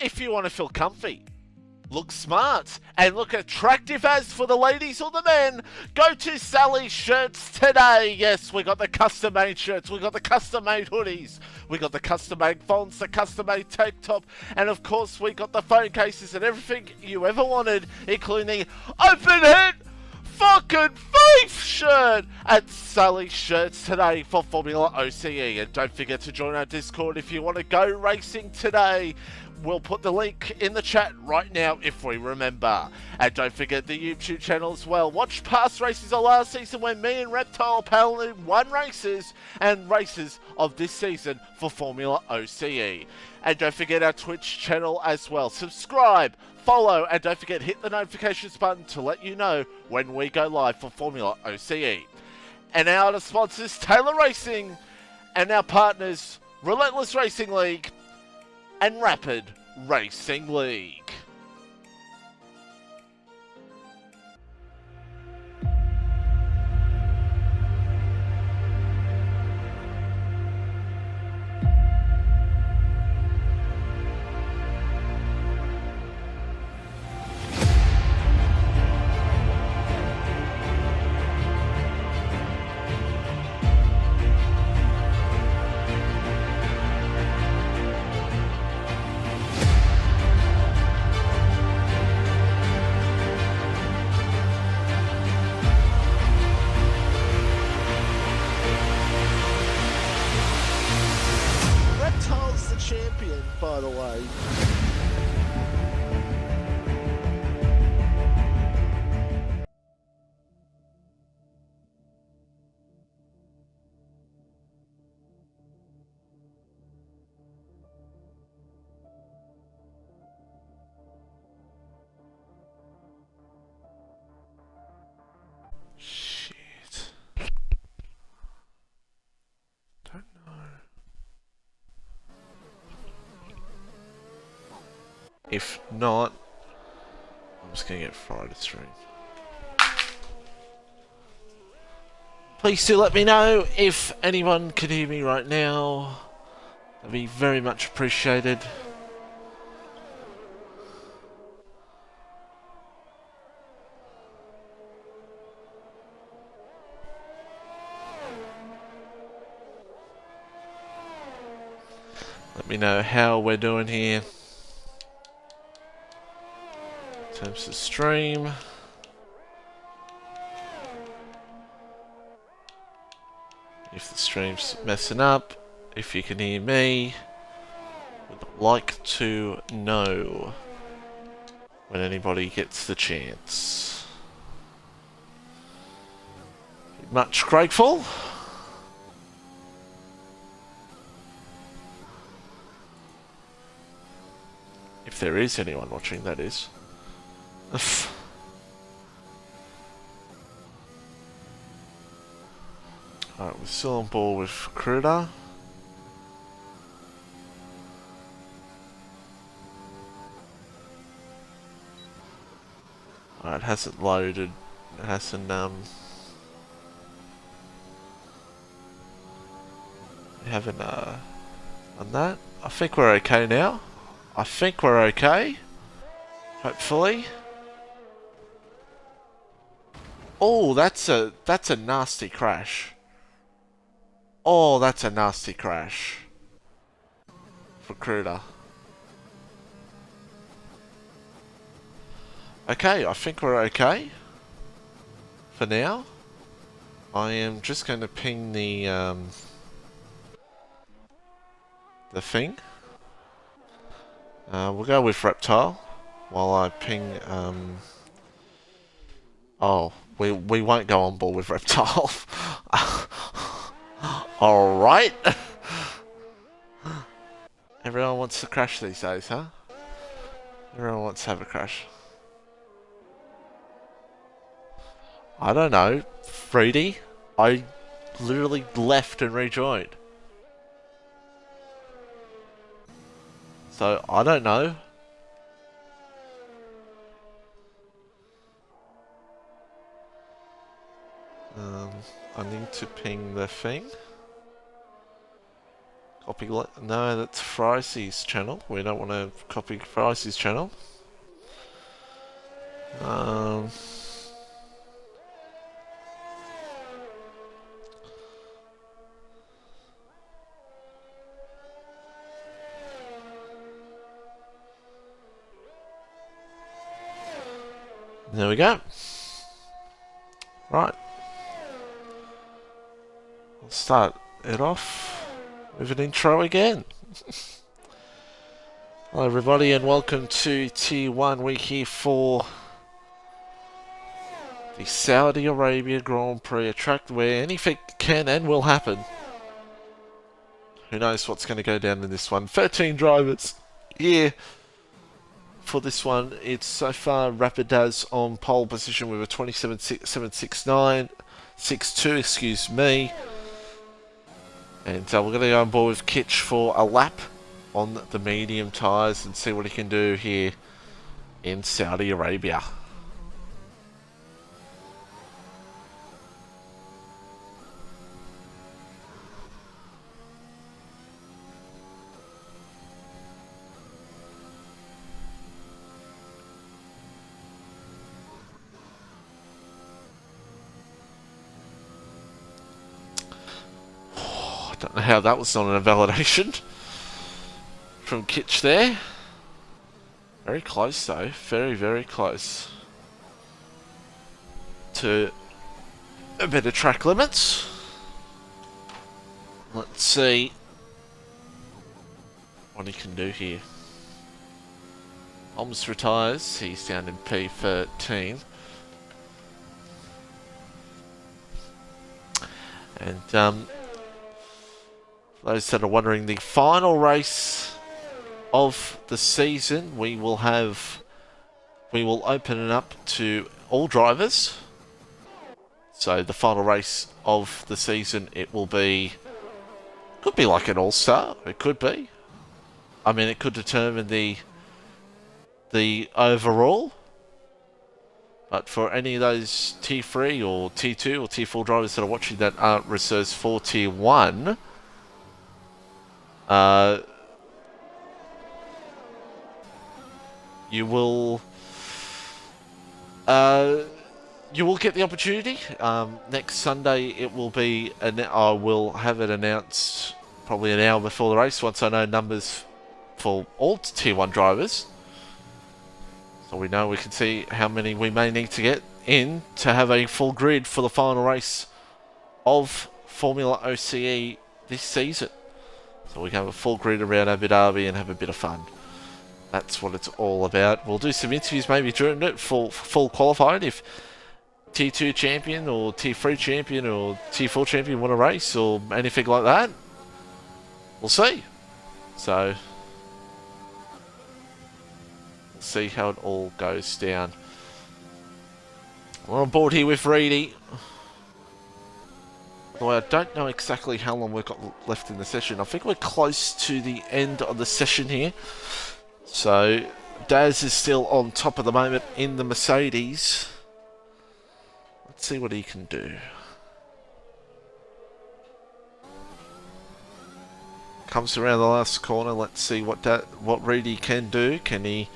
if you want to feel comfy, look smart, and look attractive as for the ladies or the men, go to Sally's Shirts today. Yes, we got the custom made shirts, we got the custom made hoodies, we got the custom made fonts, the custom made tank top, and of course we got the phone cases and everything you ever wanted, including the open head fucking faith shirt at Sally's Shirts today for Formula OCE. And don't forget to join our Discord if you want to go racing today. We'll put the link in the chat right now if we remember. And don't forget the YouTube channel as well. Watch past races of last season when me and Reptile paddled won races and races of this season for Formula OCE. And don't forget our Twitch channel as well. Subscribe, follow, and don't forget hit the notifications button to let you know when we go live for Formula OCE. And our other sponsors, Taylor Racing, and our partners, Relentless Racing League and Rapid Racing League. Reptile's the champion, by the way. Shit. Don't know. If not, I'm just gonna get fried to stream. Please do let me know if anyone can hear me right now. That'd be very much appreciated. Let me know how we're doing here in terms of stream. If the stream's messing up, if you can hear me, would like to know when anybody gets the chance. Much grateful. If there is anyone watching, that is. Alright, we're still on board with Critter. Alright, it hasn't loaded. It hasn't, we haven't, done that. I think we're okay now. I think we're okay. Hopefully. Oh, that's a nasty crash. Oh, that's a nasty crash. For Cruder. Okay, I think we're okay. For now. I am just going to ping the thing. We'll go with Reptile. While I ping, oh, we won't go on board with Reptile. Alright. Everyone wants to crash these days, huh? Everyone wants to have a crash. I don't know. Fruity, I literally left and rejoined. So, I don't know. I need to ping the thing. Copy. No, that's Fricey's channel. We don't want to copy Fricey's channel. There we go. Right. We'll start it off with an intro again. Hello everybody and welcome to Tier 1. We're here for the Saudi Arabia Grand Prix, a track where anything can and will happen. Who knows what's going to go down in this one. 13 drivers here for this one. It's so far Rapidaz on pole position with a 27.769.62, excuse me. And we're going to go on board with Kitch for a lap on the medium tyres and see what he can do here in Saudi Arabia. Don't know how that was not an invalidation from Kitch there. Very close though, very, very close to a bit of track limits. Let's see what he can do here. Oms retires, he's down in P13. And those that are wondering, the final race of the season, we will open it up to all drivers. So the final race of the season, it will be, could be like an all-star, it could be. I mean, it could determine the overall. But for any of those Tier 3 or Tier 2 or Tier 4 drivers that are watching that aren't reserves for Tier 1, you will get the opportunity. Next Sunday it will be, I will have it announced probably an hour before the race once I know numbers for all Tier 1 drivers. So we know, we can see how many we may need to get in to have a full grid for the final race of FormulaOCE this season. So we can have a full grid around Abu Dhabi and have a bit of fun. That's what it's all about. We'll do some interviews maybe during it for full qualifying if Tier 2 champion or Tier 3 champion or Tier 4 champion want to race or anything like that. We'll see. So we'll see how it all goes down. We're on board here with Reedy. Although I don't know exactly how long we've got left in the session. I think we're close to the end of the session here. So Daz is still on top at the moment in the Mercedes. Let's see what he can do. Comes around the last corner. Let's see what Reedy can do. Can he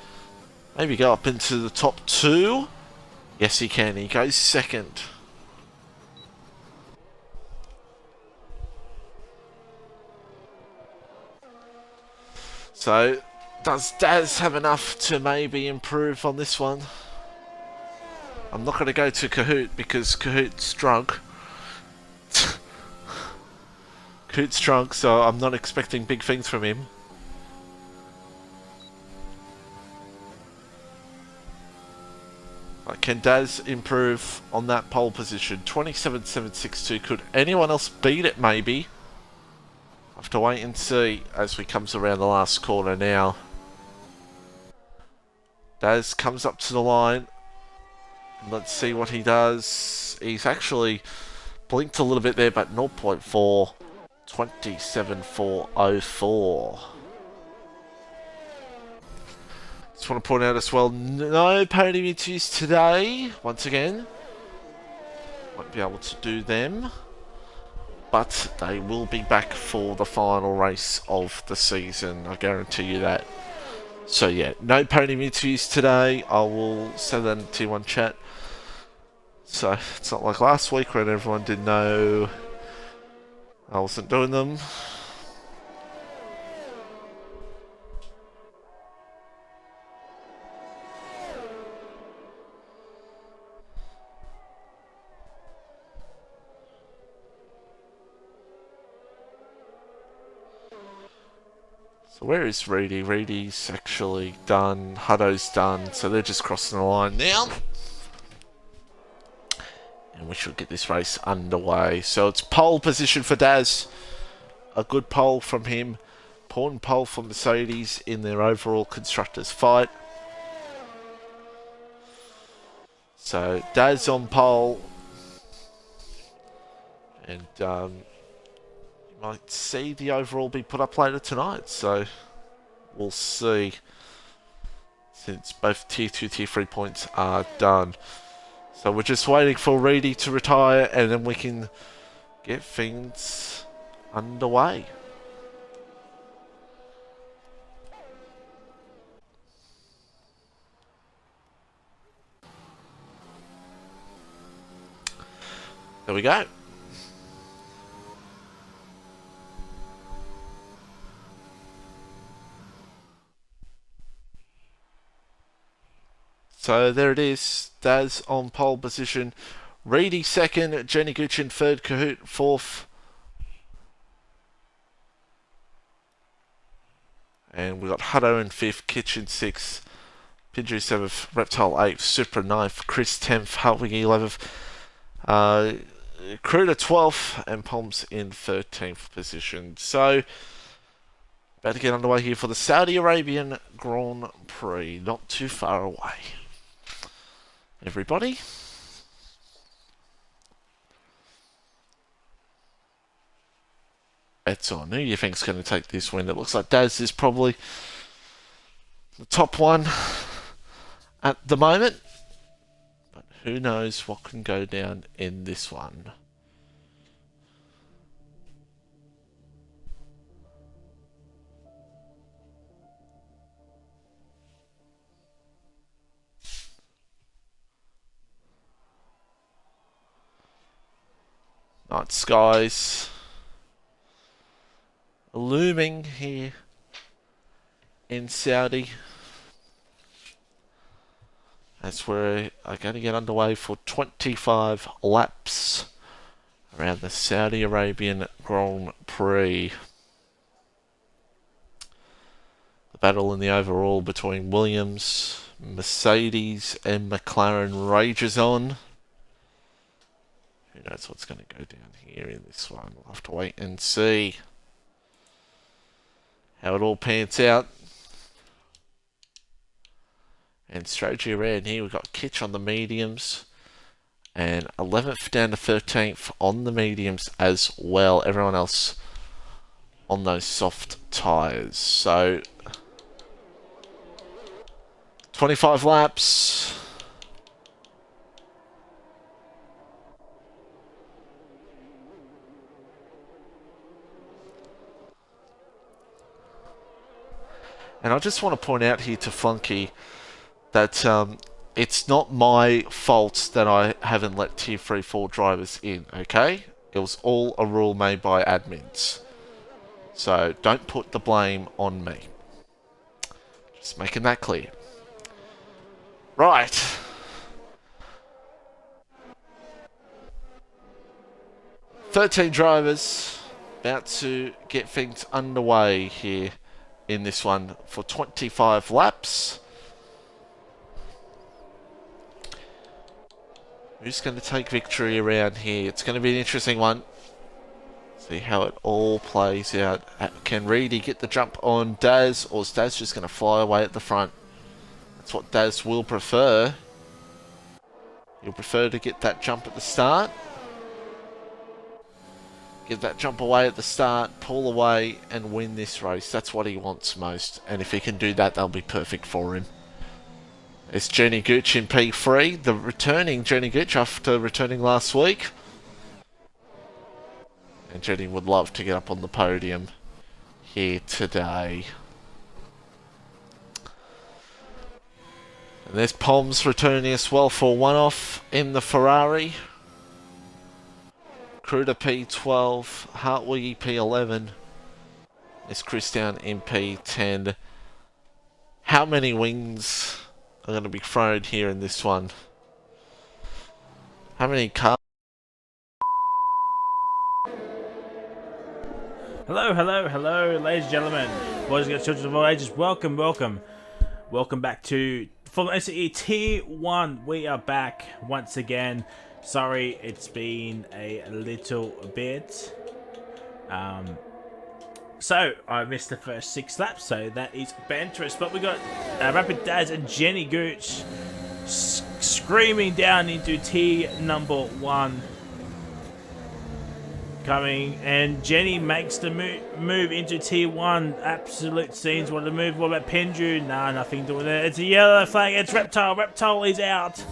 maybe go up into the top 2? Yes, he can. He goes second. So, does Daz have enough to maybe improve on this one? I'm not going to go to Kahoot because Kahoot's drunk. Kahoot's drunk, so I'm not expecting big things from him. Can Daz improve on that pole position? 27.762. Could anyone else beat it, maybe? I'll have to wait and see as we comes around the last corner now. Daz comes up to the line. Let's see what he does. He's actually blinked a little bit there, but 0.4. 27.404. Just want to point out as well, no podium interviews today. Once again, won't be able to do them. but they will be back for the final race of the season. I guarantee you that. So yeah, no podium interviews today. I will send that in T1 chat. So it's not like last week when everyone didn't know I wasn't doing them. So where is Reedy? Reedy's actually done. Hutto's done. So they're just crossing the line now. And we should get this race underway. So it's pole position for Daz. A good pole from him. Important pole for Mercedes in their overall constructors fight. So Daz on pole. And you might see the overall be put up later tonight. So we'll see. Since both tier 2, tier 3 points are done. So we're just waiting for Reedy to retire and then we can get things underway. There we go. So there it is. Daz on pole position. Reedy second. Jenny Guchin third. Kahoot fourth. And we got Hutto in fifth. Kitchen sixth. Pidgey seventh. Reptile eighth. Supra ninth. Chris 10th. Hartwig 11th. Cruder 12th. And Palms in 13th position. So about to get underway here for the Saudi Arabian Grand Prix. Not too far away. Everybody. Bets on. Who you think's going to take this win? It looks like Daz is probably the top one at the moment. But who knows what can go down in this one. Night skies looming here in Saudi as we're going to get underway for 25 laps around the Saudi Arabian Grand Prix. The battle in the overall between Williams, Mercedes and McLaren rages on. Who knows what's going to go down here in this one? We'll have to wait and see how it all pans out. And strategy around here, we've got Kitch on the mediums. And 11th down to 13th on the mediums as well. Everyone else on those soft tyres. So 25 laps. And I just want to point out here to Flunky that it's not my fault that I haven't let tier 3, 4 drivers in, okay? It was all a rule made by admins. So don't put the blame on me. Just making that clear. Right. "13 drivers about to get things underway here in this one for 25 laps. Who's going to take victory around here? It's going to be an interesting one. See how it all plays out. Can Reedy get the jump on Daz, or is Daz just going to fly away at the front? That's what Daz will prefer. He'll prefer to get that jump at the start. Get that jump away at the start, pull away and win this race. That's what he wants most. And if he can do that, that'll be perfect for him. It's Jenny Gooch in P3. The returning Jenny Gooch after returning last week. And Jenny would love to get up on the podium here today. And there's Poms returning as well for one-off in the Ferrari. Kruder P12, Hartwig P11. It's Christian in P10. How many wings are going to be thrown here in this one? How many cars? Hello, hello, hello, ladies and gentlemen, boys and girls, children of all ages, welcome, welcome. Welcome back to FormulaOCE Tier 1. We are back once again. Sorry, it's been a little bit. So, I missed the first 6 laps, so that is banterous. But we got Rapid Daz and Jenny Gooch screaming down into tier number 1. Coming, and Jenny makes the move into tier 1. Absolute scenes. What a move. What about Penju? Nah, nothing doing there. It's a yellow flag. It's Reptile. Reptile is out.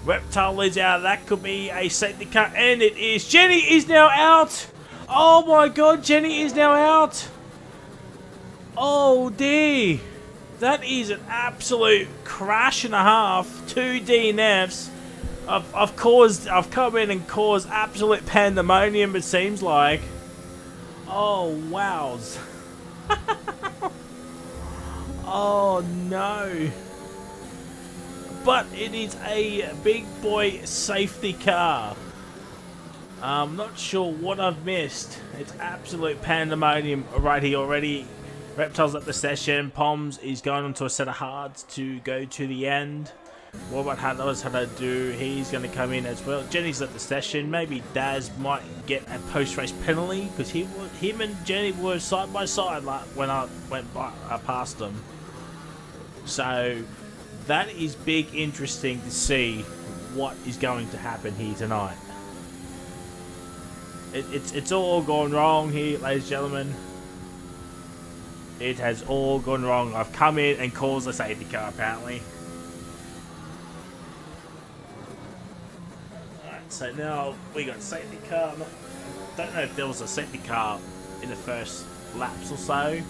Reptile is out. That could be a safety car, and it is. Jenny is now out. Oh my god, Jenny is now out. Oh dear. That is an absolute crash and a half. 2 DNFs. I've come in and caused absolute pandemonium, it seems like. Oh, wows. Oh, no. But it is a big boy safety car. I'm not sure what I've missed. It's absolute pandemonium right here already. Reptile's at the session. Poms is going onto a set of hards to go to the end. What about how to do? He's going to come in as well. Jenny's at the session. Maybe Daz might get a post-race penalty because him and Jenny were side by side like when I went past them. So that is big, interesting to see what is going to happen here tonight. It's all gone wrong here, ladies and gentlemen. It has all gone wrong. I've come in and caused a safety car apparently. So now we got safety car. Don't know if there was a safety car in the first laps or so,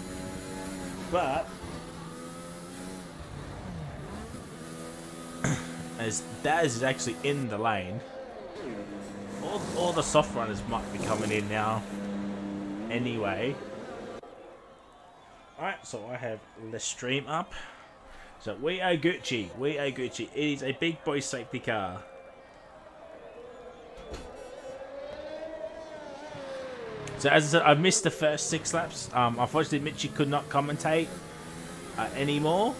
but as Daz is actually in the lane, all the soft runners might be coming in now. Anyway, alright, so I have the stream up. So we are Gucci. We are Gucci. It is a big boy safety car. So as I said, I missed the first 6 laps. Unfortunately, Mitchie could not commentate anymore,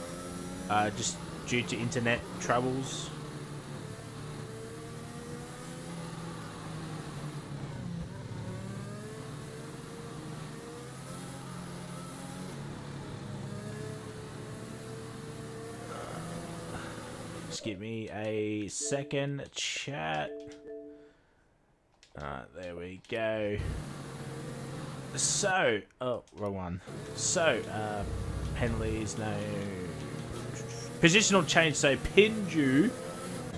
just due to internet troubles. Just give me a second, chat. There we go. So, oh, wrong one. So, penalties, no. Positional change, so Pinju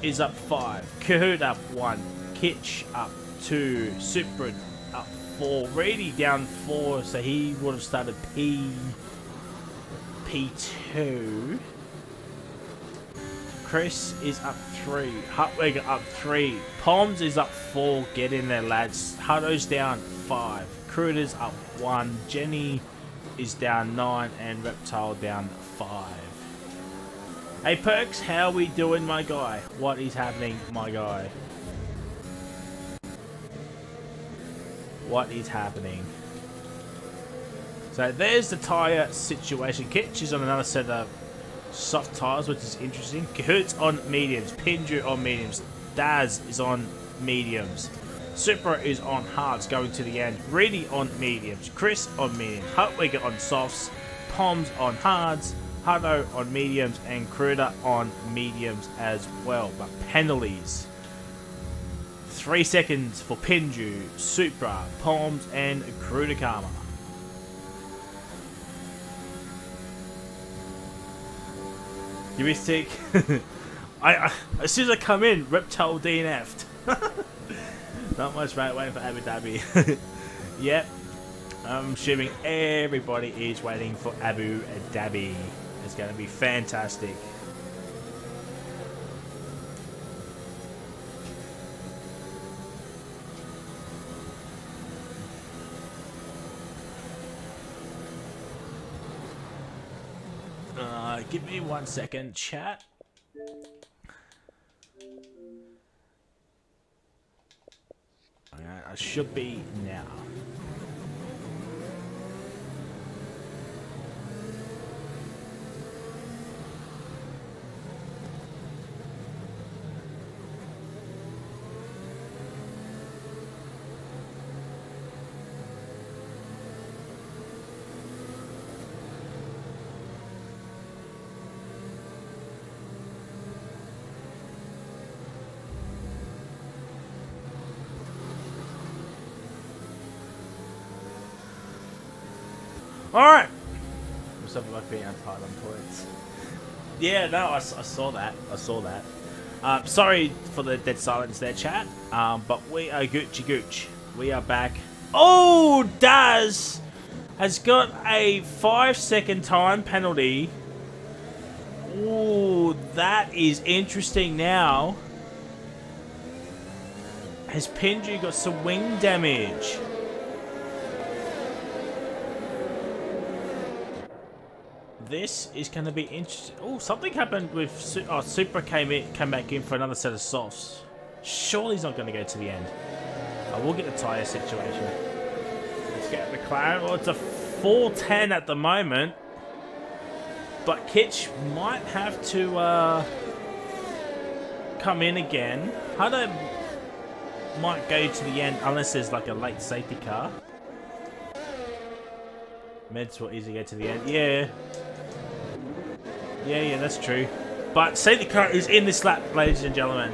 is up 5, Kahoot up 1, Kitch up 2, Supra up 4, Reedy down 4, so he would have started P2. Chris is up 3, Hutwig up 3, Poms is up 4, get in there lads, Hutto's down 5. Cruder's up 1, Jenny is down 9, and Reptile down 5. Hey Perks, how we doing, my guy? What is happening, my guy? What is happening? So there's the tyre situation. Kitch is on another set of soft tyres, which is interesting. Kahoot's on mediums, Pinju on mediums, Daz is on mediums. Supra is on hards going to the end. Reedy on mediums. Chris on mediums. Hutwigger on softs. Poms on hards. Hutto on mediums. And Kruder on mediums as well. But penalties. 3 seconds for Pinju, Supra, Poms, and Kruder Karma. Heuristic. As soon as I come in, Reptile DNF'd. Not much, mate. Waiting for Abu Dhabi. Yep. I'm assuming everybody is waiting for Abu Dhabi. It's going to be fantastic. Give me 1 second, chat. I should be now. Alright. What's up about being untied on points? Yeah, no, I saw that. I saw that. Sorry for the dead silence there, chat. But we are Gucci Gooch. We are back. Oh, Daz has got a 5-second time penalty. Ooh, that is interesting now. Has Pinju got some wing damage? This is going to be interesting. Oh, something happened with Supra came back in for another set of softs. Surely he's not going to go to the end. I will get the tyre situation. Let's get McLaren. Well, it's a 410 at the moment, but Kitch might have to come in again. Hado might go to the end unless there's like a late safety car. Meds will easily go to the end. Yeah. Yeah, that's true. But safety car is in this lap, ladies and gentlemen.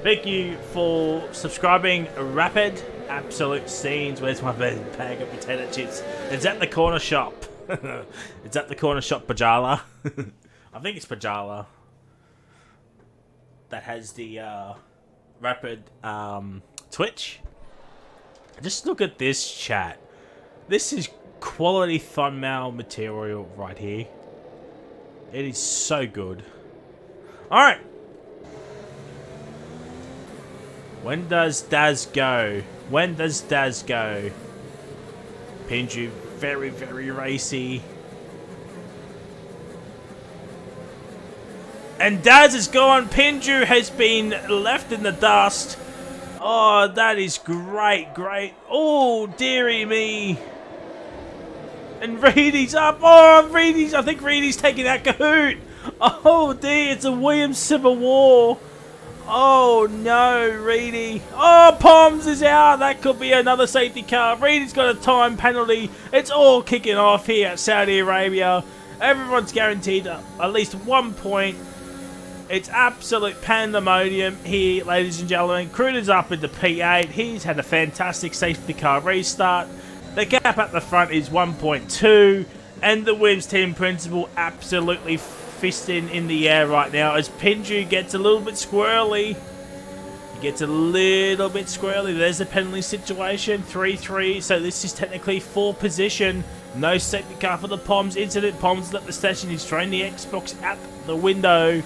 Thank you for subscribing, Rapid. Absolute scenes. Where's my bag of potato chips? It's at the corner shop. It's at the corner shop, Pajala. I think it's Pajala. That has the Rapid Twitch. Just look at this, chat. This is quality thumbnail material right here. It is so good. Alright. When does Daz go? When does Daz go? Pinju, very, very racy. And Daz is gone. Pinju has been left in the dust. Oh, that is great, great. Oh, dearie me. And Reedy's up. Oh, Reedy's. I think Reedy's taking that Kahoot. Oh, dear. It's a Williams Civil War. Oh, no, Reedy. Oh, Poms is out. That could be another safety car. Reedy's got a time penalty. It's all kicking off here at Saudi Arabia. Everyone's guaranteed at least 1 point. It's absolute pandemonium here, ladies and gentlemen. Cruder's up into P8. He's had a fantastic safety car restart. The gap at the front is 1.2. And the Williams team principal absolutely fisting in the air right now as Pinju gets a little bit squirrely. He gets a little bit squirrely. There's the penalty situation. 3-3. So this is technically 4 position. No safety car for the Poms. Incident. Poms left the station. He's thrown the Xbox at the window.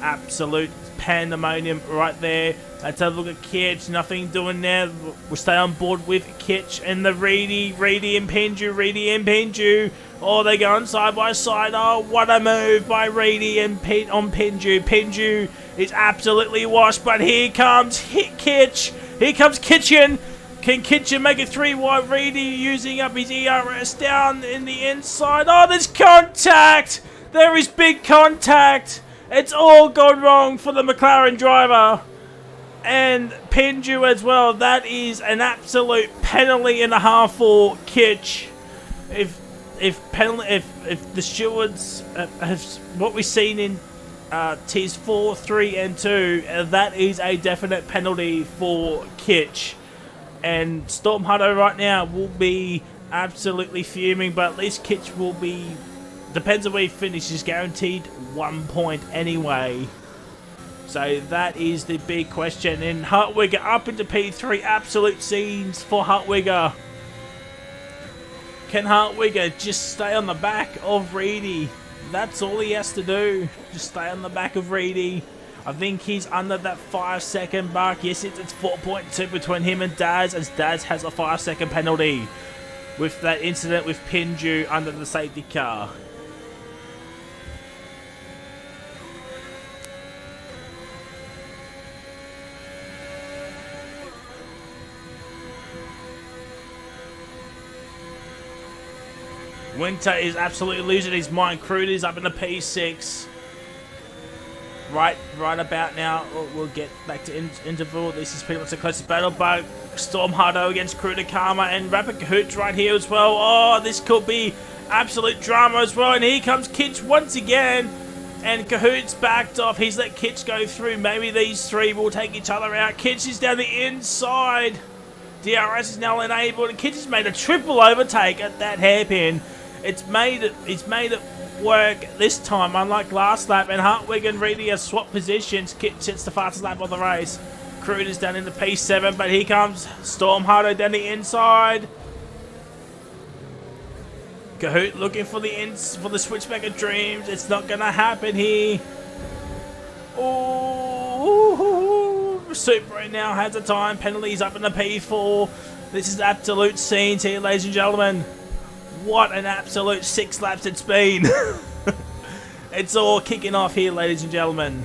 Absolute pandemonium right there. Let's have a look at Kitch. Nothing doing there. We'll stay on board with Kitch and the Reedy and Pinju. Oh, they're going side by side. Oh, what a move by Reedy and on Pinju. Pinju is absolutely washed, but here comes Kitch. Here comes Kitchen. Can Kitchen make it 3 wide? Reedy using up his ERS down in the inside. Oh, there's contact. There is big contact. It's all gone wrong for the McLaren driver. And Pinju as well. That is an absolute penalty and a half for Kitch. If the stewards have what we've seen in Ts 4, 3 and 2, that is a definite penalty for Kitch. And Storm Hutto right now will be absolutely fuming, but at least Kitch will be, depends on where he finishes, guaranteed 1 point anyway. So that is the big question. And Hartwigger up into P3. Absolute scenes for Hartwigger. Can Hartwigger just stay on the back of Reedy? That's all he has to do. Just stay on the back of Reedy. I think he's under that 5-second mark. Yes, it's 4.2 between him and Daz, as Daz has a 5-second penalty with that incident with Pinju under the safety car. Winter is absolutely losing his mind. Cruder's up in the P6. Right about now. We'll get back to interval. This is pretty much the closest battle, but Storm Hardo against Cruder Karma and Rapid Cahoots right here as well. Oh, this could be absolute drama as well. And here comes Kitch once again. And Cahoots backed off. He's let Kitch go through. Maybe these three will take each other out. Kitch is down the inside. DRS is now enabled. And Kitch has made a triple overtake at that hairpin. It's made it work this time, unlike last lap. And Hartwig and Reedy have swapped positions. Kitch sits the fastest lap of the race. Cruder's down in the P7, but here comes Storm Hardo down the inside. Cahoot looking for the switchback of dreams. It's not gonna happen here. Oh, Super now has a time penalties up in the P4. This is absolute scenes here, ladies and gentlemen. What an absolute 6 laps it's been. It's all kicking off here, ladies and gentlemen.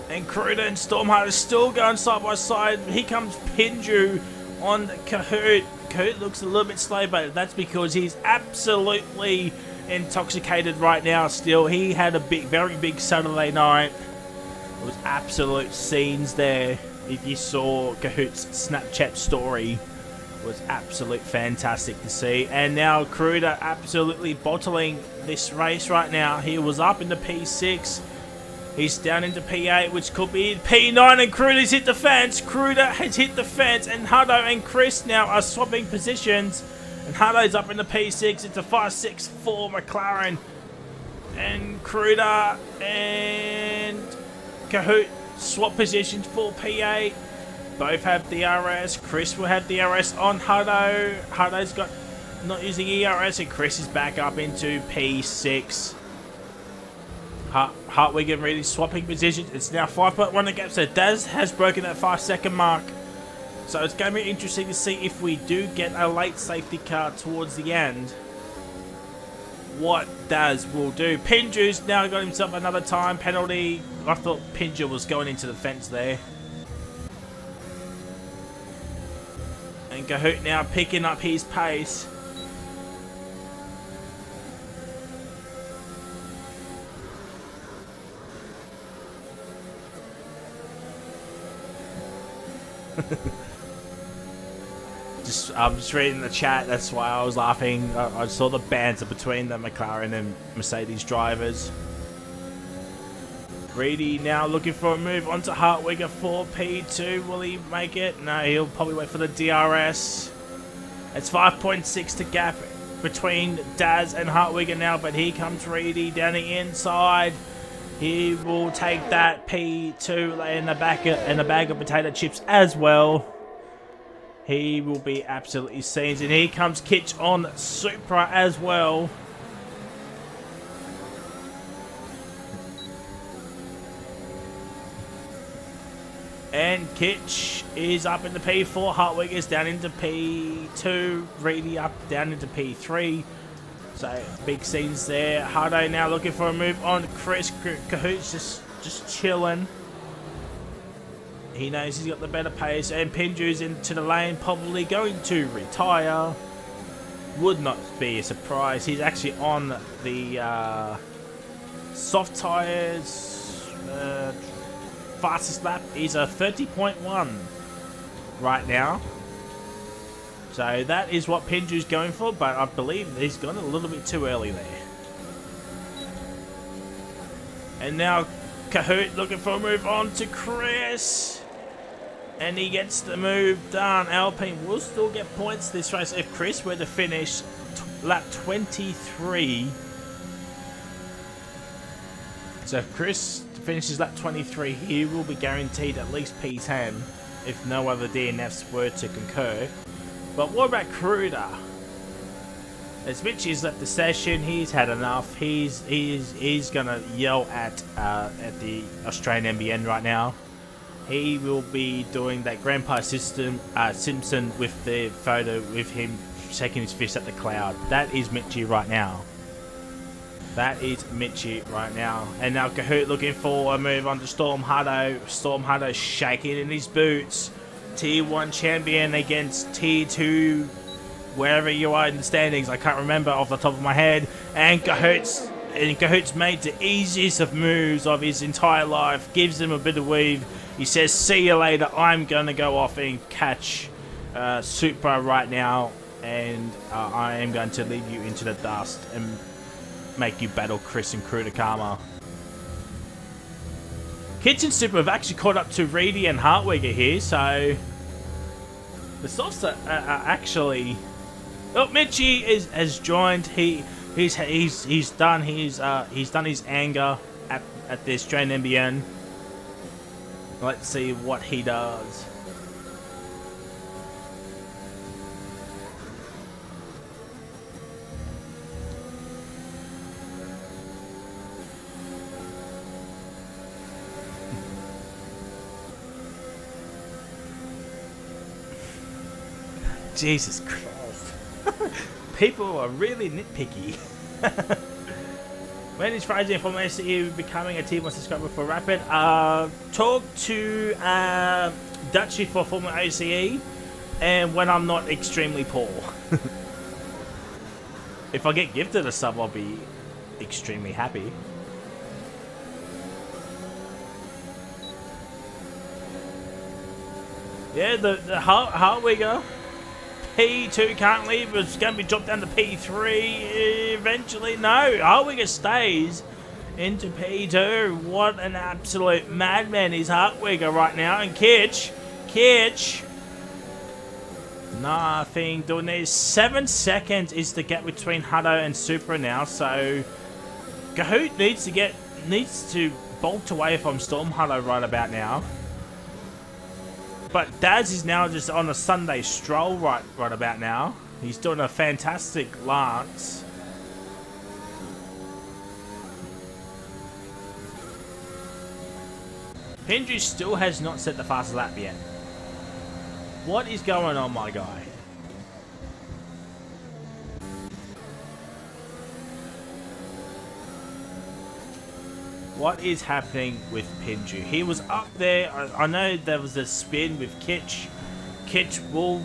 And Cruder and Stormheart are still going side by side. Here comes Pinju on Cahoot. Cahoot looks a little bit slow, but that's because he's absolutely intoxicated right now still. He had a very big Saturday night. It was absolute scenes there. If you saw Cahoot's Snapchat story, it was absolute fantastic to see. And now Cruder absolutely bottling this race right now. He was up in the P6. He's down into P8, which could be P9, and Cruder's hit the fence. Cruder has hit the fence, and Hutto and Chris now are swapping positions. And Hutto's up in the P6. It's a 5-6 for McLaren. And Cruder and Cahoot swap positions for P8. Both have DRS. Chris will have DRS on Hutto. Hutto's got not using ERS, and Chris is back up into P6. Hartwig and Reedy swapping positions. It's now 5.1 the gap, so Daz has broken that 5-second mark. So it's going to be interesting to see if we do get a late safety car towards the end, what Daz will do. Pinju's now got himself another time penalty. I thought Pinju was going into the fence there. And Cahoot now picking up his pace. I'm just reading the chat, that's why I was laughing. I saw the banter between the McLaren and Mercedes drivers. Reedy now looking for a move onto Hartwigger for P2. Will he make it? No, he'll probably wait for the DRS. It's 5.6 to gap between Daz and Hartwigger now, but here comes Reedy down the inside. He will take that P2 in the bag of potato chips as well. He will be absolutely seen. And here comes Kitch on Supra as well. And Kitch is up in the P4. Hartwig is down into P2. Reedy up down into P3. So big scenes there. Hardo now looking for a move on Chris. Cahoot's just chilling. He knows he's got the better pace, and Pinju's into the lane, probably going to retire. Would not be a surprise. He's actually on the soft tyres. Fastest lap is a 30.1 right now. So that is what Pinju's going for, but I believe he's gone a little bit too early there. And now Cahoot looking for a move on to Chris. And he gets the move done. Alpine will still get points this race if Chris were to finish lap 23. So if Chris finishes lap 23, he will be guaranteed at least P10 if no other DNFs were to concur. But what about Kruder? As Mitchie's left the session, he's had enough. He's gonna yell at the Australian NBN right now. He will be doing that Grandpa Simpson with the photo with him shaking his fist at the cloud. That is Mitchie right now. That is Mitchie right now. And now Kahoot looking for a move onto Storm Hutto. Storm Hutto shaking in his boots. Tier 1 champion against Tier 2, wherever you are in the standings. I can't remember off the top of my head. And Kahoot's made the easiest of moves of his entire life. Gives him a bit of weave. He says, see you later. I'm going to go off and catch Supra right now. And I am going to leave you into the dust and make you battle Chris and Kruder Karma. Kitchen Super have actually caught up to Reedy and Hartwigger here, so the softs are actually. Oh, Mitchie has joined. He's done his anger at the Australian NBN. Let's see what he does. Jesus Christ. People are really nitpicky. When is Friday from FormulaOCE becoming a Tier 1 subscriber for Rapid? Talk to Dutchie for FormulaOCE, and when I'm not extremely poor. If I get gifted a sub, I'll be extremely happy. Yeah, the Hartwigger P2 currently, but it's going to be dropped down to P3 eventually. No, Hartwigger stays into P2. What an absolute madman is Hartwigger right now. And Kitch, nothing doing there. 7 seconds is the gap between Hutto and Supra now. So Kahoot needs to bolt away from Storm Hutto right about now. But Daz is now just on a Sunday stroll right about now. He's doing a fantastic lance. Pendry still has not set the fastest lap yet. What is going on, my guy? What is happening with Pinju? He was up there. I know there was a spin with Kitch. Kitch will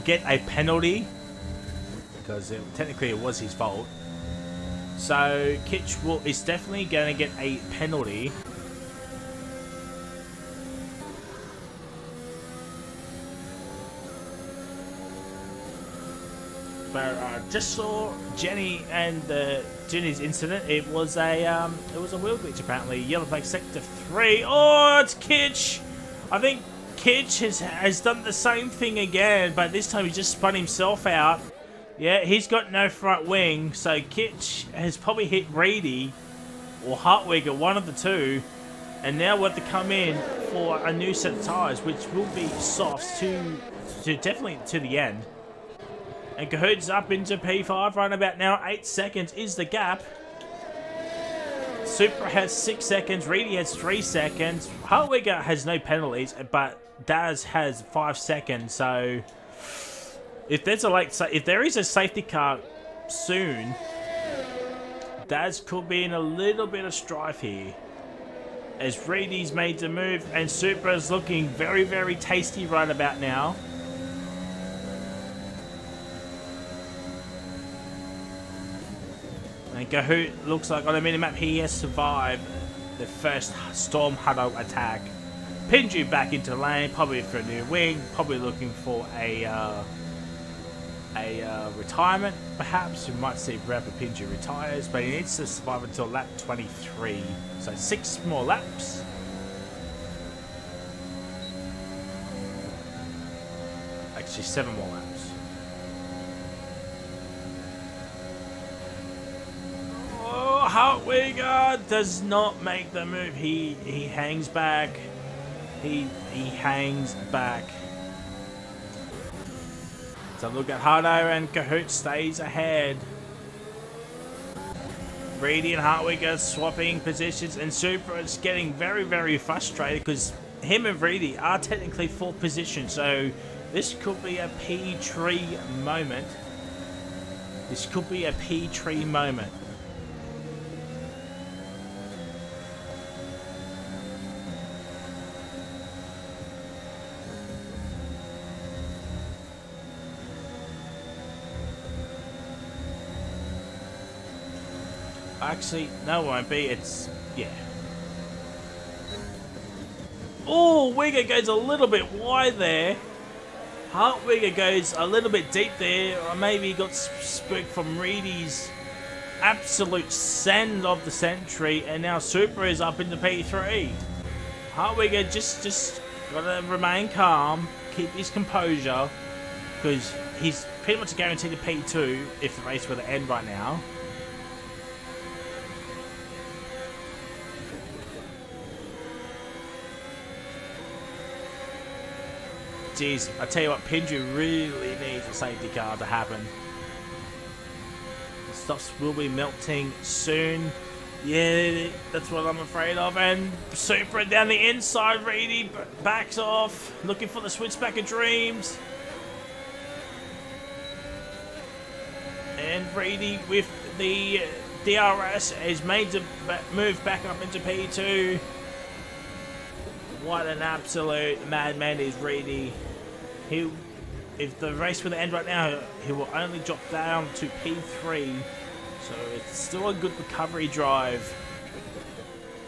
get a penalty because technically it was his fault. So Kitch is definitely going to get a penalty. But just saw Jenny and Jenny's incident. It was a wheel glitch apparently. Yellow flag sector 3. Oh, it's Kitch. I think Kitch has done the same thing again, but this time he just spun himself out. Yeah, he's got no front wing, so Kitch has probably hit Reedy or Hartwigger, one of the two, and now we'll have to come in for a new set of tyres, which will be softs to definitely to the end. And Kahoot's up into P5 right about now. 8 seconds is the gap. Supra has 6 seconds. Reedy has 3 seconds. Hartwigger has no penalties, but Daz has 5 seconds. So if there is a safety car soon, Daz could be in a little bit of strife here. As Reedy's made the move, and Supra's looking very, very tasty right about now. And Kahoot looks like on the minimap he has survived the first Storm Hutto attack. Pinju back into lane, probably for a new wing, probably looking for a retirement perhaps. We might see Rapper Pinju retires, but he needs to survive until lap 23. So 6 more laps. actually 7 more laps. Oh, Hartwig does not make the move. He hangs back. He hangs back. So look at Hardo, and Kahoot stays ahead. Reedy and Hartwig are swapping positions, and Super is getting very, very frustrated because him and Reedy are technically 4th position, so this could be a P3 moment. This could be a P3 moment. Actually, no, it won't be. It's, yeah. Oh, Wigger goes a little bit wide there. Hartwigger goes a little bit deep there. Or maybe he got spooked from Reedy's absolute send of the century. And now Super is up into P3. Hartwigger just got to remain calm. Keep his composure. Because he's pretty much guaranteed a P2 if the race were to end right now. Jeez, I tell you what, Pinju really needs a safety car to happen. The stuffs will be melting soon. Yeah, that's what I'm afraid of. And Super down the inside, Reedy backs off, looking for the switchback of dreams. And Reedy with the DRS is made to move back up into P2. What an absolute madman is Reedy. If the race were to end right now, he will only drop down to P3. So it's still a good recovery drive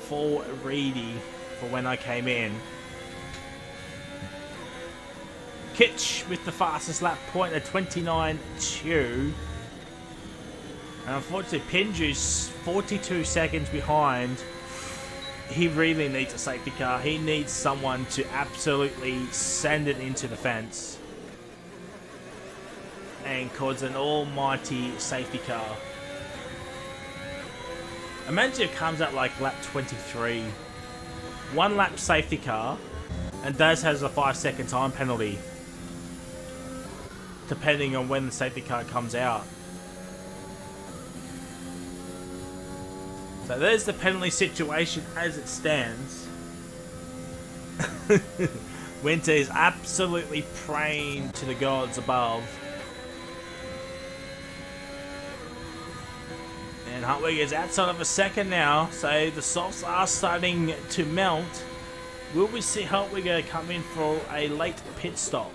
for Reedy for when I came in. Kitch with the fastest lap point at 29.2. And unfortunately, Pinju's 42 seconds behind. He really needs a safety car. He needs someone to absolutely send it into the fence and cause an almighty safety car. Imagine it comes out like lap 23. 1 lap safety car, and Daz has a 5-second time penalty depending on when the safety car comes out. So there's the penalty situation as it stands. Winter is absolutely praying to the gods above. And Hartwig is outside of a second now, so the softs are starting to melt. Will we see Hartwig come in for a late pit stop?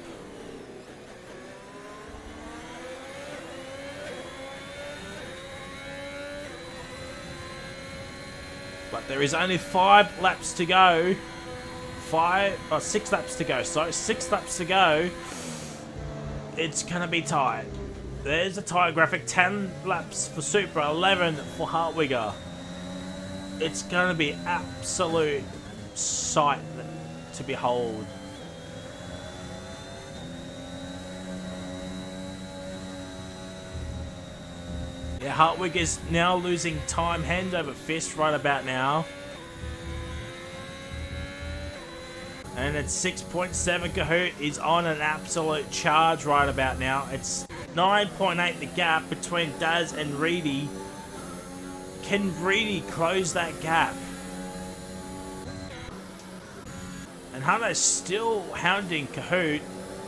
But there is only 5 laps to go. 6 laps to go. Sorry, 6 laps to go. It's going to be tight. There's a tire graphic. 10 laps for Super, 11 for Hartwigger. It's going to be absolute sight to behold. Yeah, Hartwig is now losing time hand over fist right about now. And at 6.7, Kahoot is on an absolute charge right about now. It's 9.8 the gap between Daz and Reedy. Can Reedy close that gap? And Hunter's still hounding Kahoot.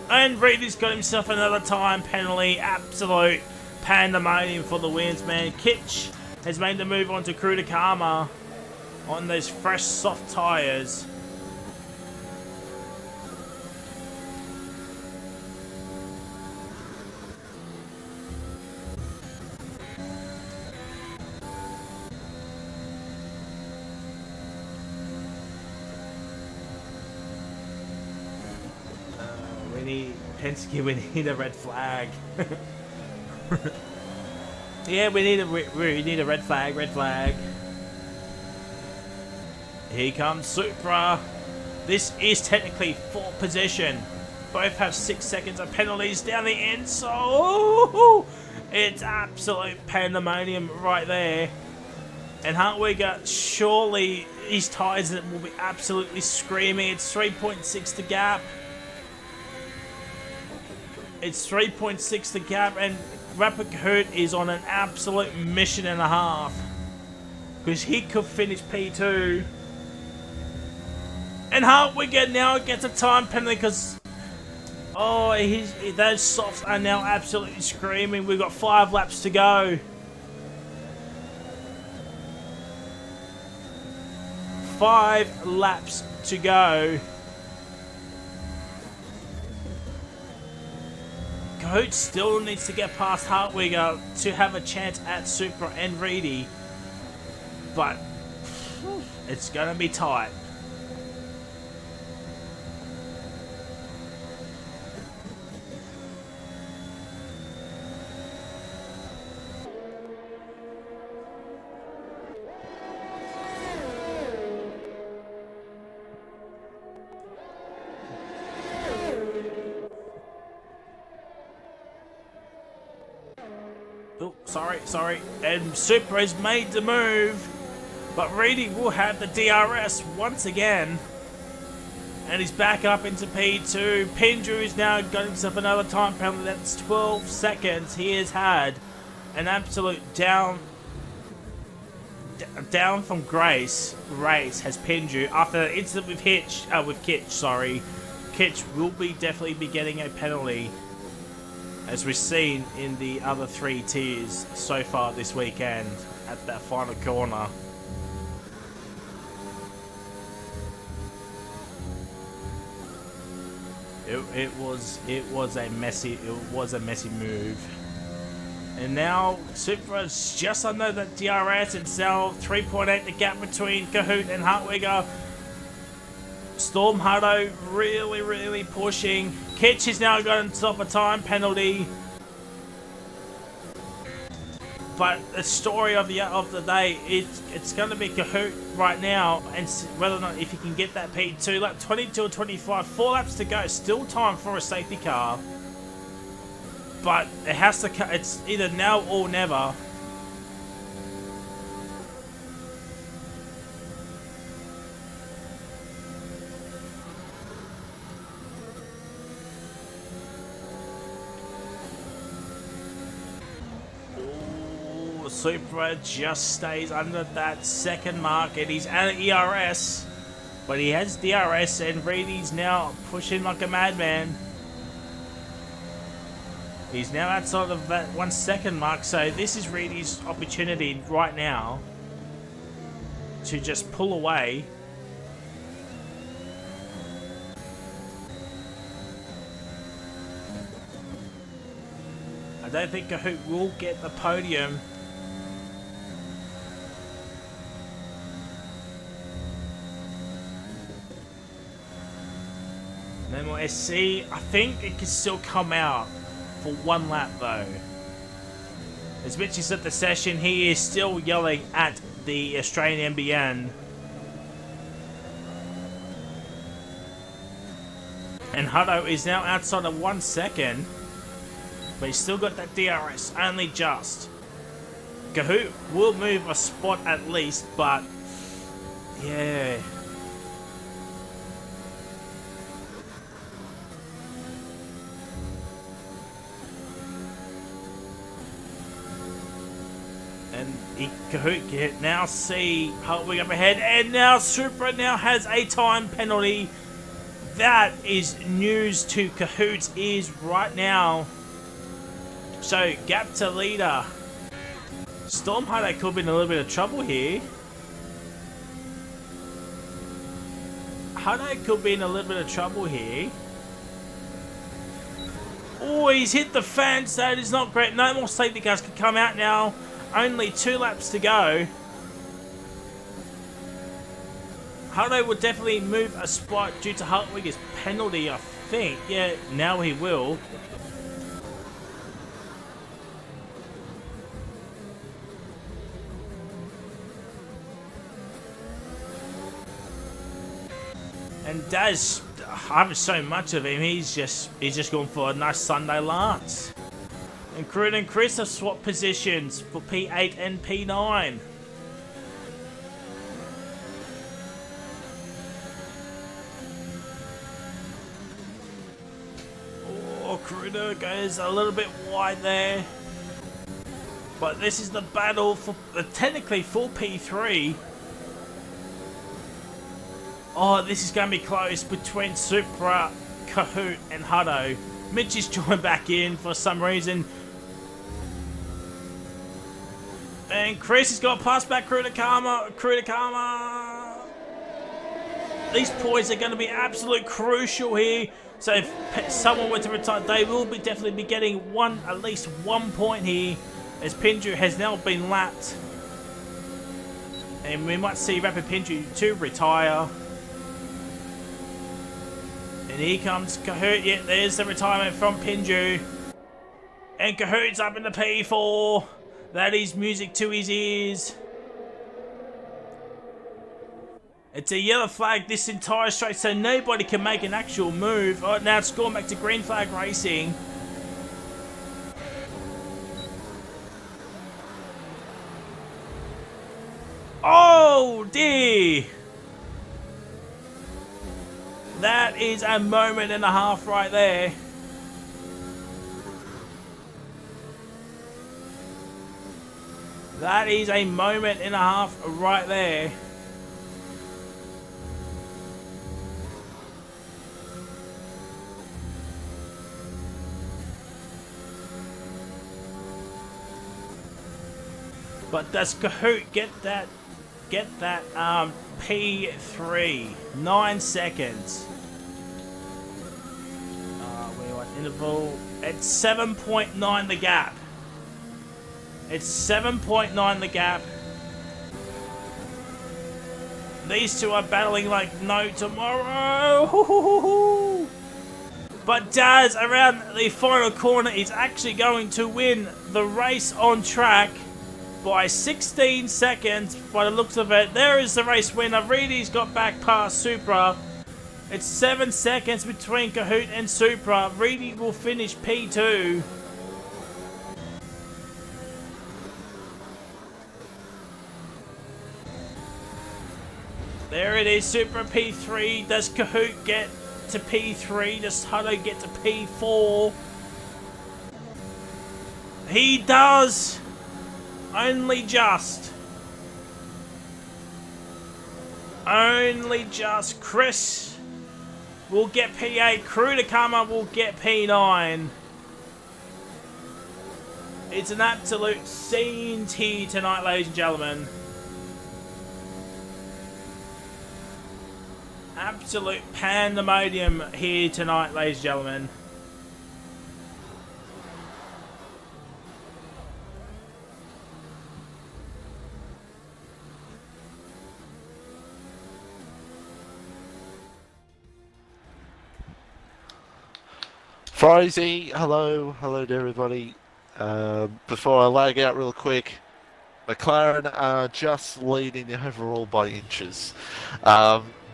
And Reedy's got himself another time penalty. Absolute pandemonium for the wins, man. Kitch has made the move on to Krudakama on those fresh soft tyres. Penske, we need a red flag. Yeah, we need a red flag, red flag. Here comes Supra. This is technically 4th position. both have 6 seconds of penalties down the end, so it's absolute pandemonium right there. And Hartwigger, surely his tyres will be absolutely screaming. It's 3.6 the gap. It's 3.6 the gap, and Rapid Kahoot is on an absolute mission and a half. Because he could finish P2. And Hartwigger now gets a time penalty because... Oh, those softs are now absolutely screaming. We've got 5 laps to go. 5 laps to go. Kahoot still needs to get past Hartwigger to have a chance at Supra and Reedy. But it's going to be tight. Oh, sorry. And Supra has made the move. But Reedy will have the DRS once again. And he's back up into P2. Pendrew is now got himself another time penalty. That's 12 seconds. He has had an absolute down from grace race has Pendrew after the incident with Kitch, sorry. Kitch will definitely be getting a penalty, as we've seen in the other 3 tiers so far this weekend at that final corner. It was a messy move. And now Supra's just under the DRS. It's now 3.8 the gap between Kahoot and Hartwigger. Storm Hutto really pushing. Kitch is now going to stop a time penalty. But the story of the day, it's going to be Kahoot right now, and whether or not if he can get that P2 lap 22 or 25, 4 laps to go, still time for a safety car. But it has to. It's either now or never. Supra just stays under that second mark, and he's at an ERS, but he has DRS, and Reedy's now pushing like a madman. He's now outside of that 1 second mark, so this is Reedy's opportunity right now to just pull away. I don't think Kahoot will get the podium. FormulaOCE, I think it can still come out for 1 lap though. As Mitch is at the session, he is still yelling at the Australian NBN. And Hutto is now outside of 1 second, but he's still got that DRS, only just. Kahoot will move a spot at least, but yeah. And Kahoot can now see Hartwig up ahead, and now Supra now has a time penalty. That is news to Kahoot's ears right now. So, gap to leader. Storm Hutto could be in a little bit of trouble here. Hutto could be in a little bit of trouble here. Oh, he's hit the fence. That is not great. No more safety cars can come out now. Only 2 laps to go. Hutto will definitely move a spot due to Hartwig's penalty, I think. Yeah, now he will. And Daz, I haven't shown much of him. He's just gone for a nice Sunday Lance. And Cruden and Chris have swapped positions for P8 and P9. Oh, Cruden goes a little bit wide there. But this is the battle for technically for P3. Oh, this is going to be close between Supra, Kahoot, and Hutto. Mitch is joined back in for some reason. And Chris has got passed back Karma. These points are going to be absolute crucial here. So if someone were to retire, they will be definitely be getting at least 1 point here. As Pinju has now been lapped. And we might see Rapid Pinju to retire. And here comes Kahoot. Yeah, there's the retirement from Pinju. And Kahoot's up in the P4. That is music to his ears. It's a yellow flag this entire straight, so nobody can make an actual move. Oh, now it's gone back to green flag racing. Oh dear! That is a moment and a half right there. That is a moment and a half right there. But does Kahoot get that P3? 9 seconds. We want interval. It's 7.9 the gap. It's 7.9 the gap. These two are battling like no tomorrow. But Daz around the final corner is actually going to win the race on track by 16 seconds by the looks of it. There is the race winner. Reedy's got back past Supra. It's 7 seconds between Kahoot and Supra. Reedy will finish P2. There it is, Supra P3. Does Kahoot get to P3? Does Hutto get to P4? He does! Only just. Only just. Chris will get P8. Krudakama will get P9. It's an absolute scene here tonight, ladies and gentlemen. Absolute pandemonium here tonight, ladies and gentlemen. Frizy, hello to everybody. Before I lag out real quick, McLaren are just leading the overall by inches.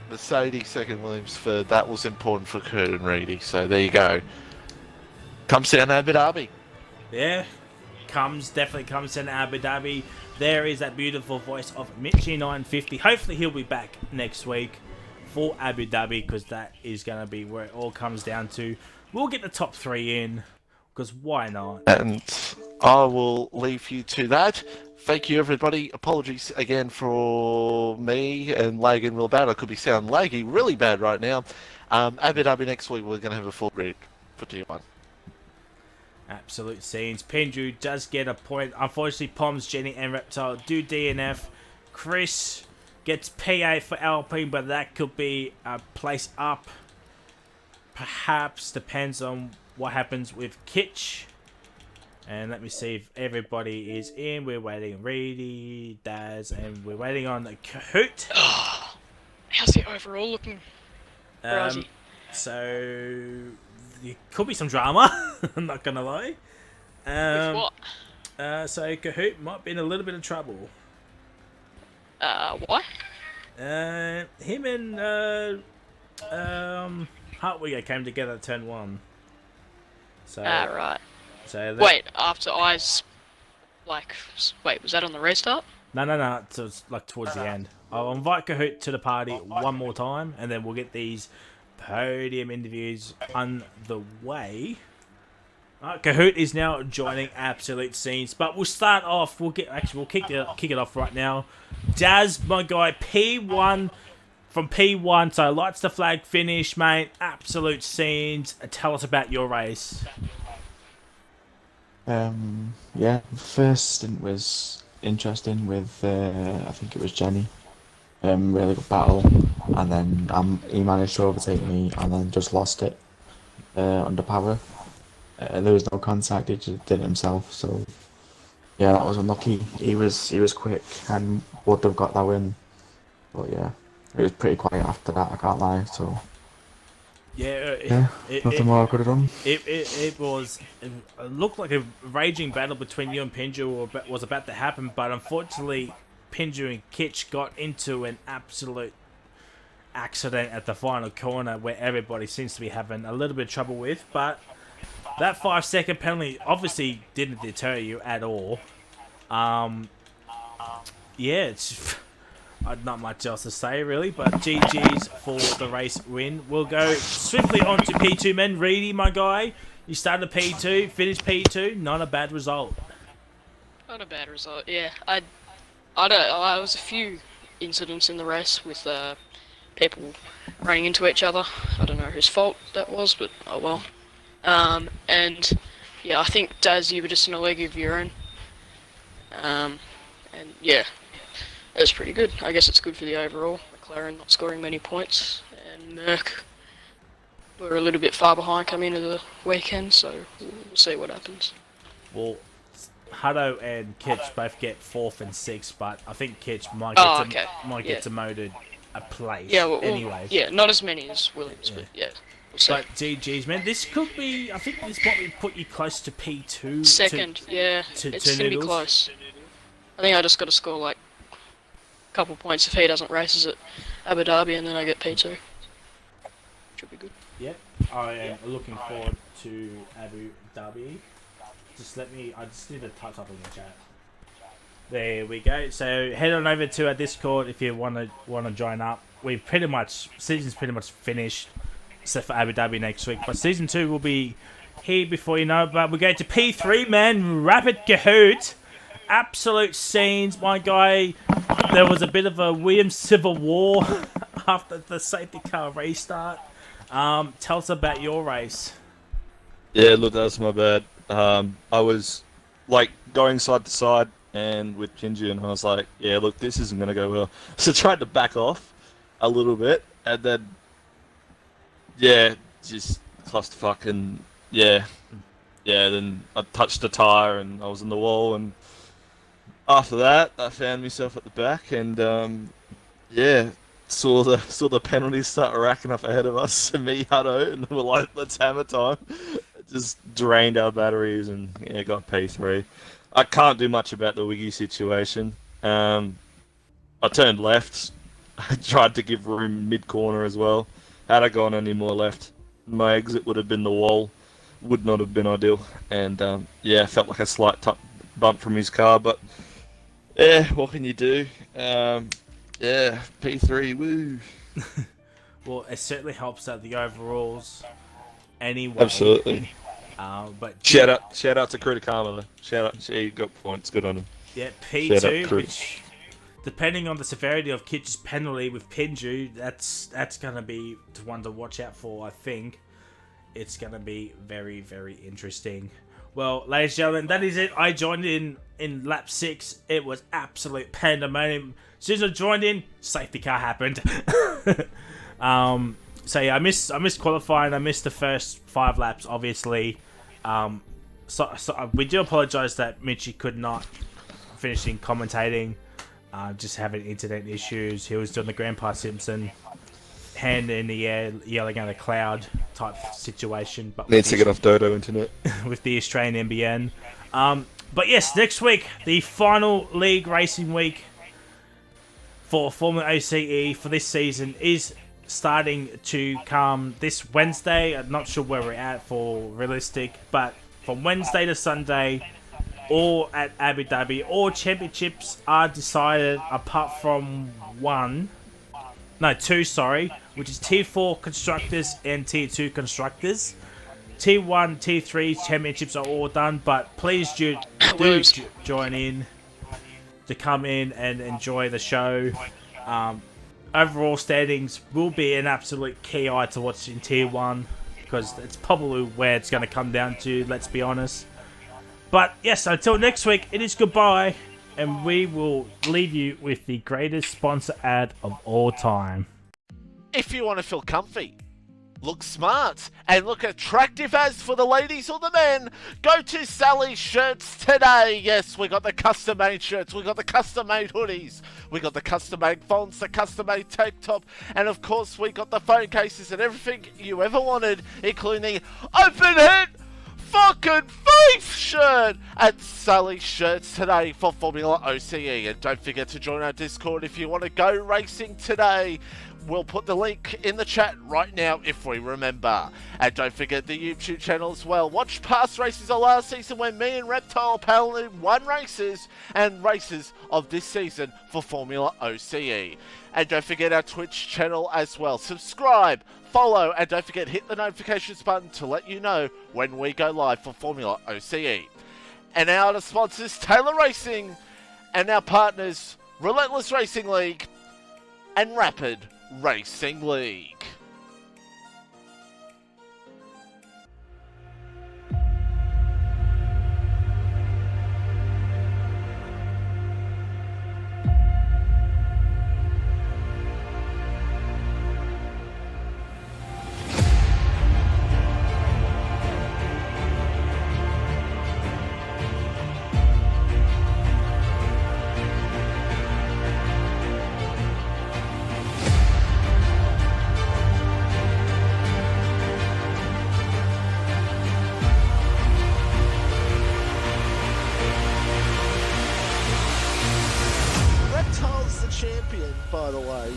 Mercedes second, Williams third. That was important for Kurt and Reedy. So there you go. Comes down to Abu Dhabi. Yeah, definitely comes down to Abu Dhabi. There is that beautiful voice of Mitchie 950. Hopefully he'll be back next week for Abu Dhabi, because that is going to be where it all comes down to. We'll get the top 3 in, because why not? And I will leave you to that. Thank you, everybody. Apologies again for me and lagging real bad. I could be sounding laggy really bad right now. Abu Dhabi next week, we're going to have a full grid for T1. Absolute scenes. Pinju does get a point. Unfortunately, Poms, Jenny, and Reptile do DNF. Chris gets P8 for Alpine, but that could be a place up. Perhaps depends on what happens with Kitch. And let me see if everybody is in. We're waiting on Reedy, Daz, and we're waiting on the Kahoot. Oh, how's the overall looking? So there could be some drama. I'm not gonna lie. With what? So Kahoot might be in a little bit of trouble. What? Him and Hartwig came together at turn 1. So, right. So wait, after wait, was that on the restart? No. So it's like towards the end. I'll invite Kahoot to the party one more time, and then we'll get these podium interviews on the way. Kahoot is now joining Absolute Scenes, but we'll start off. We'll kick it off right now. Jazz, my guy, P1 from P1. So lights the flag finish, mate. Absolute Scenes. Tell us about your race. Yeah, first stint was interesting with I think it was Jenny. Really good battle, and then he managed to overtake me, and then just lost it under power. There was no contact; he just did it himself. So yeah, that was unlucky. He was quick and would have got that win, but yeah, it was pretty quiet after that. I can't lie. So. Nothing more I could have done. It looked like a raging battle between you and Pinju was about to happen, but unfortunately, Pinju and Kitch got into an absolute accident at the final corner where everybody seems to be having a little bit of trouble with. But that 5-second penalty obviously didn't deter you at all. It's. Not much else to say, really, but GG's for the race win. We'll go swiftly on to P2, men. Reedy, my guy, you started P2, finished P2, not a bad result. Not a bad result, yeah. I was a few incidents in the race with people running into each other. I don't know whose fault that was, but oh well. And yeah, I think Daz, you were just in a leg of your own. And yeah. It was pretty good. I guess it's good for the overall. McLaren not scoring many points, and Merck were a little bit far behind coming into the weekend, so we'll see what happens. Well, Hutto and Kitch both get 4th and 6th, but I think Kitch might get demoted a place. Yeah, anyway. Yeah, not as many as Williams, but yeah. But GG's, man, this could be. I think this might put you close to P2. Second, it's gonna be close. I think I just got to score like couple points if he doesn't races at Abu Dhabi, and then I get P2. Should be good. Yep, I am looking forward to Abu Dhabi. I just need to touch up on the chat. There we go. So head on over to our Discord if you want to join up. Season's pretty much finished, except for Abu Dhabi next week. But season 2 will be here before you know. But we go to P3, man. Rapid Kahoot. Absolute Scenes, my guy. There was a bit of a Williams civil war after the safety car restart. Tell us about your race. Yeah, look, that's my bad. I was like going side to side and with Pinju, and I was like, yeah, look, this isn't going to go well. So I tried to back off a little bit, and then, yeah, just clusterfuck, and yeah, then I touched the tyre and I was in the wall, and after that, I found myself at the back, and saw the penalties start racking up ahead of us, and me, Hutto, and we're like, let's hammer time. Just drained our batteries, and got P3. I can't do much about the Wiggy situation. I turned left. I tried to give room mid-corner as well. Had I gone any more left, my exit would have been the wall. Would not have been ideal. And felt like a slight bump from his car, but yeah, what can you do? P3, woo. Well, it certainly helps out the overalls anyway. Absolutely. But shout out to Kritikama though. Shout out, he got points, good on him. Yeah, P2, which depending on the severity of Kitch's penalty with Pinju, that's gonna be one to watch out for. I think it's gonna be very, very interesting. Well, ladies and gentlemen, that is it. I joined in lap 6. It was absolute pandemonium. As soon as I joined in, safety car happened. So yeah, I missed qualifying. I missed the first 5 laps, obviously. So we do apologise that Mitchie could not finish in commentating. Just having internet issues. He was doing the Grandpa Simpson hand in the air, yelling at a cloud type situation. But needs to get off Dodo internet with the Australian NBN. But yes, next week the final league racing week for FormulaOCE for this season is starting to come this Wednesday. I'm not sure where we're at for realistic, but from Wednesday to Sunday, all at Abu Dhabi, all championships are decided apart from two, sorry, which is Tier 4 Constructors and Tier 2 Constructors. Tier 1, Tier 3 championships are all done, but please do join in to come in and enjoy the show. Overall standings will be an absolute key eye to watch in Tier 1, because it's probably where it's going to come down to, let's be honest. But yes, until next week, it is goodbye, and we will leave you with the greatest sponsor ad of all time. If you want to feel comfy, look smart, and look attractive as for the ladies or the men, go to Sally's Shirts today. Yes, we got the custom-made shirts, we got the custom-made hoodies, we got the custom-made fonts, the custom-made tank top, and of course we got the phone cases and everything you ever wanted, including the open head fucking face shirt at Sally's Shirts today for Formula OCE. And don't forget to join our Discord if you want to go racing today. We'll put the link in the chat right now if we remember. And don't forget the YouTube channel as well. Watch past races of last season when me and Reptile paddled won races and races of this season for Formula OCE. And don't forget our Twitch channel as well. Subscribe, follow, and don't forget hit the notifications button to let you know when we go live for Formula OCE. And our other sponsors, Taylor Racing, and our partners, Relentless Racing League and Rapid Racing League. Reptile's the champion, by the way.